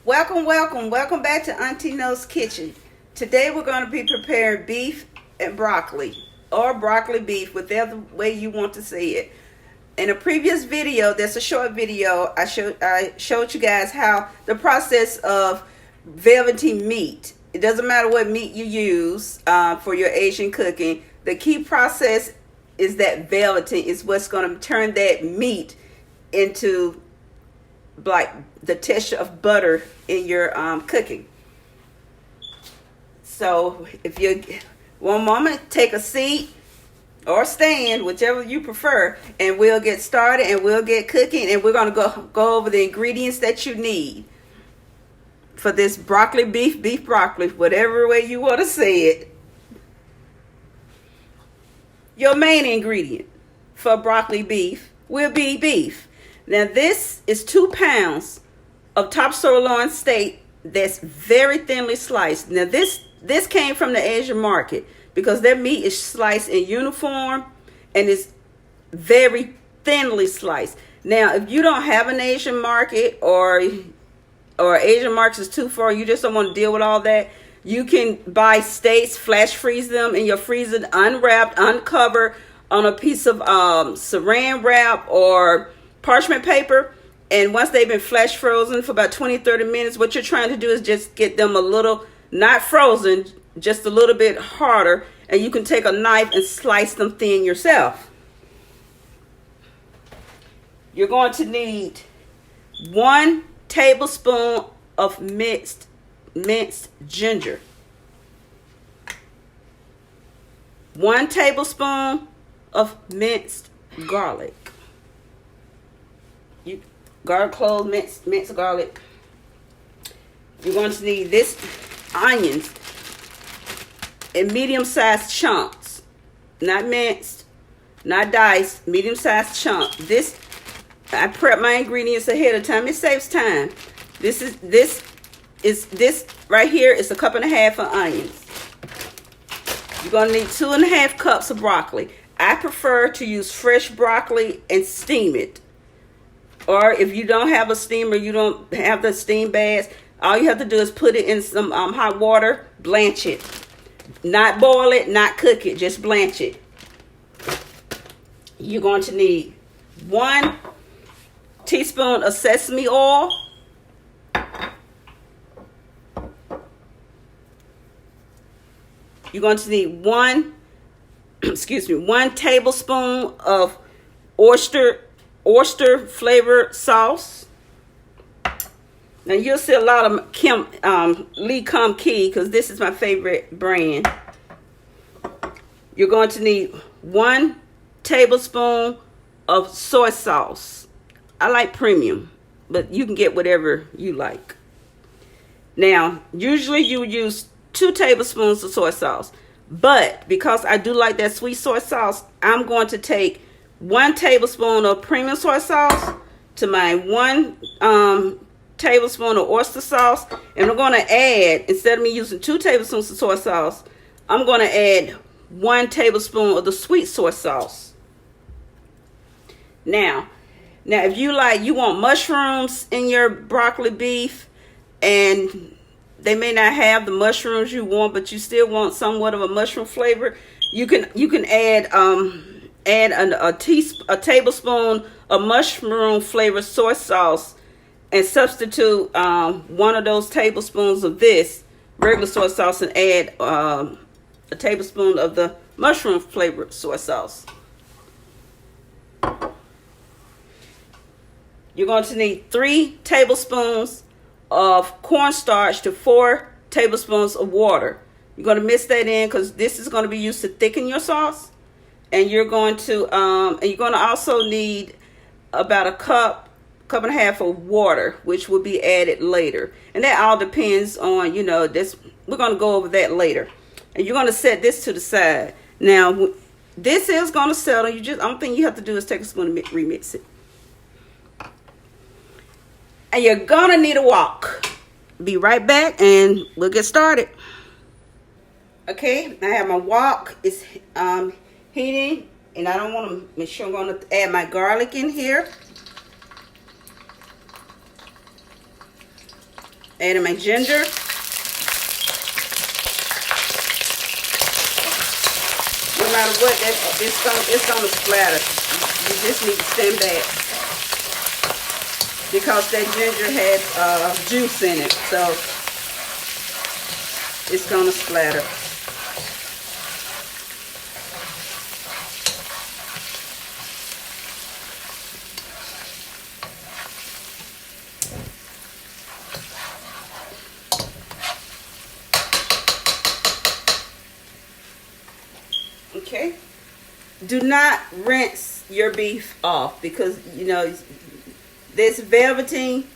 Welcome back to Auntie Knows Kitchen. Today we're going to be preparing beef and broccoli, or broccoli beef, whatever way you want to say it. In a previous video, that's a short video, I showed you guys how the process of velvety meat. It doesn't matter what meat you use for your Asian cooking. The key process is that velveting is what's going to turn that meat into like the texture of butter in your cooking. So if you one moment, take a seat or stand, whichever you prefer, and we'll get started and we'll get cooking, and we're going to go over the ingredients that you need for this broccoli beef broccoli, whatever way you want to say it. Your main ingredient for broccoli beef will be beef. Now this is 2 pounds of top sirloin steak that's very thinly sliced. Now this came from the Asian market because their meat is sliced in uniform and it's very thinly sliced. Now if you don't have an Asian market, or Asian markets is too far, you just don't want to deal with all that, you can buy steaks, flash freeze them in your freezer, unwrapped, uncovered on a piece of saran wrap or parchment paper. And once they've been flash frozen for about 20-30 minutes, what you're trying to do is just get them a little, not frozen, just a little bit harder, and you can take a knife and slice them thin yourself. You're going to need 1 tablespoon of minced ginger, 1 tablespoon of minced garlic. Garlic cloves, minced garlic. You're going to need this onions in medium-sized chunks, not minced, not diced, medium-sized chunks. This, I prep my ingredients ahead of time. It saves time. This right here is 1.5 cups of onions. You're going to need 2.5 cups of broccoli. I prefer to use fresh broccoli and steam it. Or if you don't have a steamer, you don't have the steam baths, all you have to do is put it in some hot water, blanch it. Not boil it, not cook it, just blanch it. You're going to need 1 teaspoon of sesame oil. You're going to need 1 tablespoon of oyster flavored sauce. Now you'll see a lot of Lee Kum Kee, because this is my favorite brand. You're going to need 1 tablespoon of soy sauce. I like premium, but you can get whatever you like. Now usually you would use 2 tablespoons of soy sauce, but because I do like that sweet soy sauce, I'm going to take 1 tablespoon of premium soy sauce to my 1 tablespoon of oyster sauce, and I'm going to add, instead of me using 2 tablespoons of soy sauce, I'm going to add 1 tablespoon of the sweet soy sauce. Now if you want mushrooms in your broccoli beef, and they may not have the mushrooms you want, but you still want somewhat of a mushroom flavor, you can add a tablespoon of mushroom flavored soy sauce and substitute 1 of those tablespoons of this regular soy sauce and add a tablespoon of the mushroom flavored soy sauce. You're going to need 3 tablespoons of cornstarch to 4 tablespoons of water. You're going to mix that in because this is going to be used to thicken your sauce. And you're going to also need about 1.5 cups of water, which will be added later. And that all depends on, this. We're going to go over that later. And you're going to set this to the side. Now, this is going to settle. Only thing you have to do is take a spoon and remix it. And you're going to need a wok. Be right back and we'll get started. Okay, I have my wok. It's heating, and I don't want to make sure I'm going to add my garlic in here. Adding my ginger. No matter what, it's gonna splatter. You just need to stand back because that ginger has juice in it, so it's gonna splatter. Okay. Do not rinse your beef off because, you know, this velveteen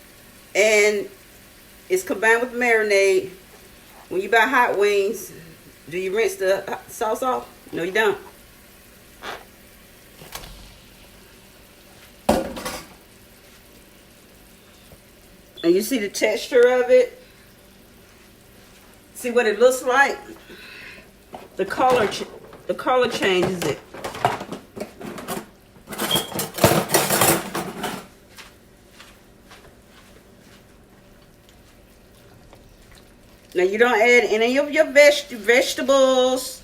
and it's combined with marinade. When you buy hot wings, do you rinse the sauce off? No, you don't. And you see the texture of it? See what it looks like? The color changes it. Now you don't add any of your vegetables,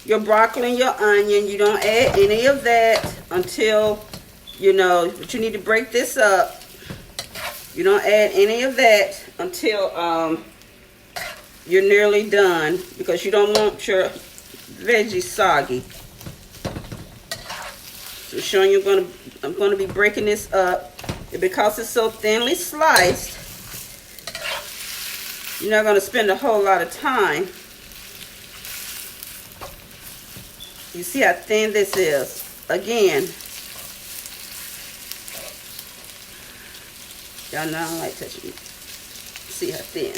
your broccoli and your onion. You don't add any of that until, you know, but you need to break this up. You don't add any of that until you're nearly done because you don't want your veggies soggy. So showing you I'm gonna be breaking this up. And because it's so thinly sliced, you're not going to spend a whole lot of time. You see how thin this is. Again, y'all know I don't like touching it. See how thin.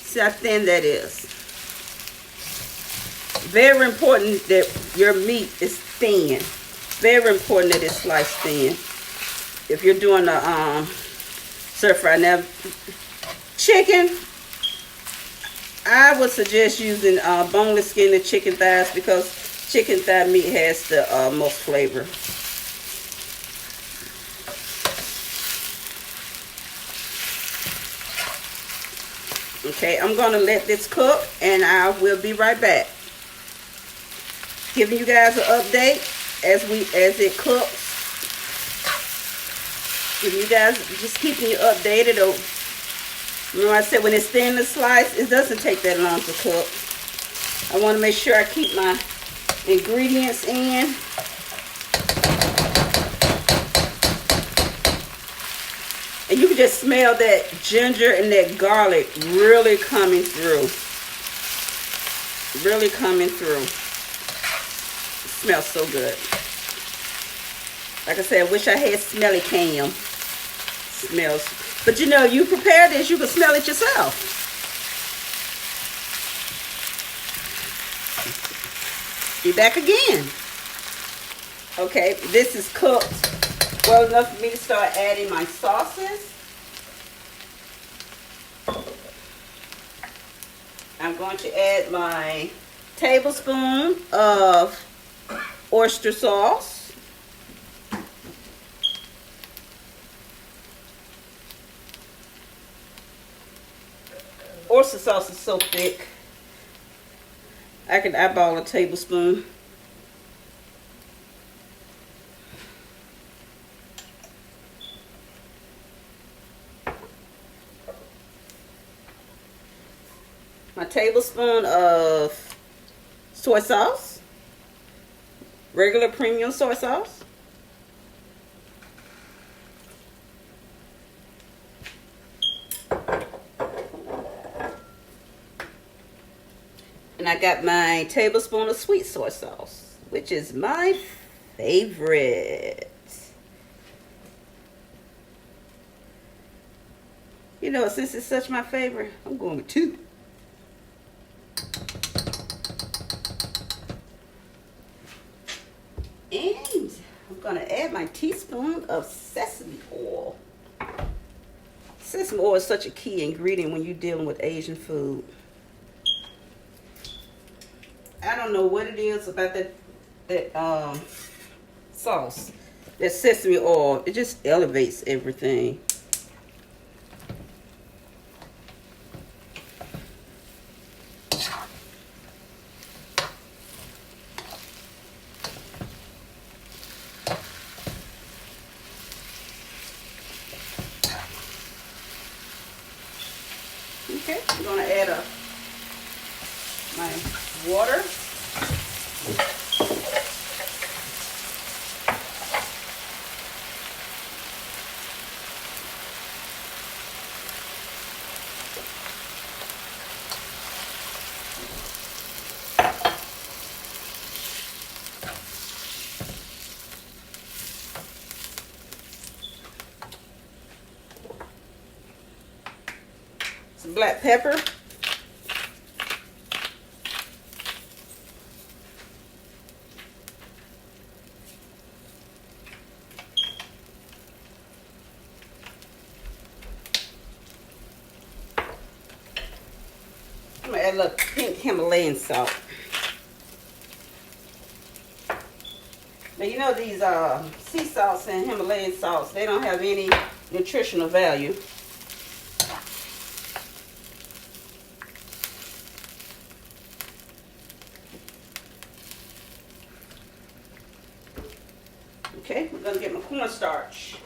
See how thin that is. Very important that your meat is thin. Very important that it's sliced thin. If you're doing a stir fry. Now, chicken, I would suggest using boneless skin chicken thighs because chicken thigh meat has the most flavor. Okay, I'm going to let this cook and I will be right back. Giving you guys an update as it cooks. Giving you guys, just keeping you updated. Remember I said when it's thin to slice, it doesn't take that long to cook. I want to make sure I keep my ingredients in. And you can just smell that ginger and that garlic really coming through. Really coming through. It smells so good. Like I said, I wish I had smelly cam. Smells. But you know, you prepare this, you can smell it yourself. Be back again. Okay, this is cooked well enough for me to start adding my sauces. I'm going to add my tablespoon of oyster sauce. Oyster sauce is so thick, I can eyeball a tablespoon. My tablespoon of soy sauce, regular premium soy sauce. And I got my tablespoon of sweet soy sauce, which is my favorite. You know, since it's such my favorite, I'm going with 2. And I'm going to add my teaspoon of sesame oil. Sesame oil is such a key ingredient when you're dealing with Asian food. I don't know what it is about that sauce, that sesame oil. It just elevates everything. Okay, I'm gonna add my water. Some black pepper. I'm gonna add a little pink Himalayan salt. Now you know these sea salts and Himalayan salts, they don't have any nutritional value. Okay, we're gonna get my cornstarch.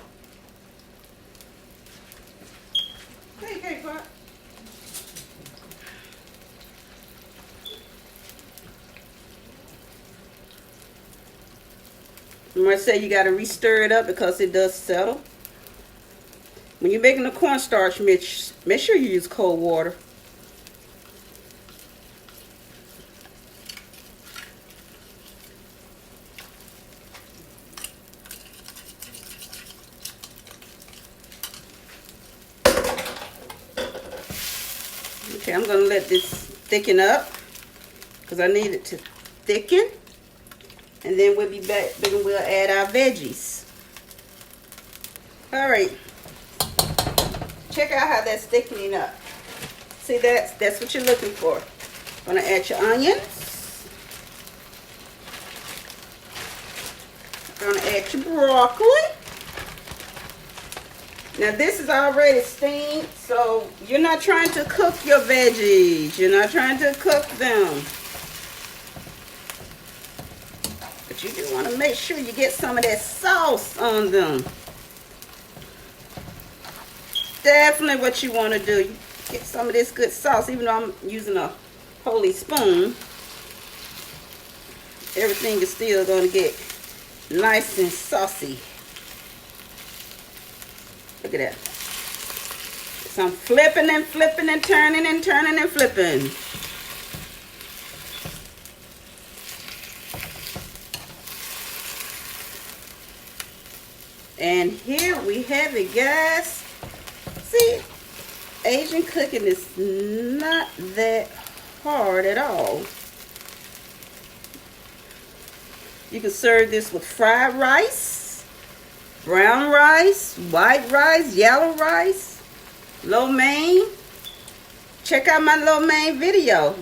Okay, Clark. Remember I said you got to re-stir it up because it does settle. When you're making the cornstarch, make sure you use cold water. Okay, I'm going to let this thicken up because I need it to thicken. And then we'll be back and we'll add our veggies. Alright. Check out how that's thickening up. See, that's what you're looking for. Gonna add your onions. Gonna add your broccoli. Now this is already steamed, so you're not trying to cook your veggies. You're not trying to cook them. You do want to make sure you get some of that sauce on them. Definitely what you want to do. Get some of this good sauce, even though I'm using a holy spoon. Everything is still going to get nice and saucy. Look at that. So I'm flipping and flipping and turning and turning and flipping. And here we have it, guys. See, Asian cooking is not that hard at all. You can serve this with fried rice, brown rice, white rice, yellow rice, lo mein. Check out my lo mein video.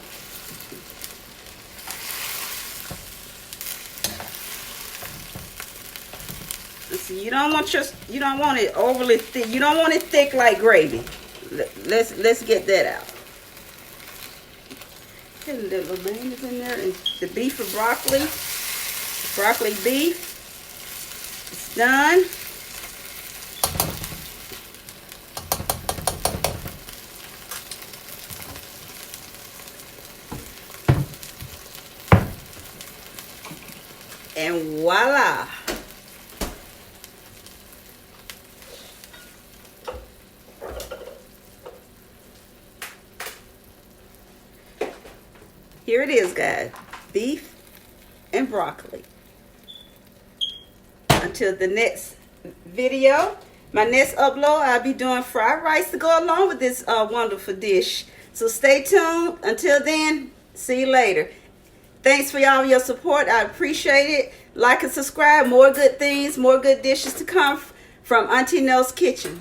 See, you don't want it overly thick. You don't want it thick like gravy. Let's get that out. Okay, the little man is in there, and the beef and broccoli beef. It's done. And voila. Here it is, guys. Beef and broccoli. Until the next video, my next upload, I'll be doing fried rice to go along with this wonderful dish. So stay tuned. Until then, see you later. Thanks for all your support. I appreciate it. Like and subscribe. More good things, more good dishes to come from Auntie Knows Kitchen.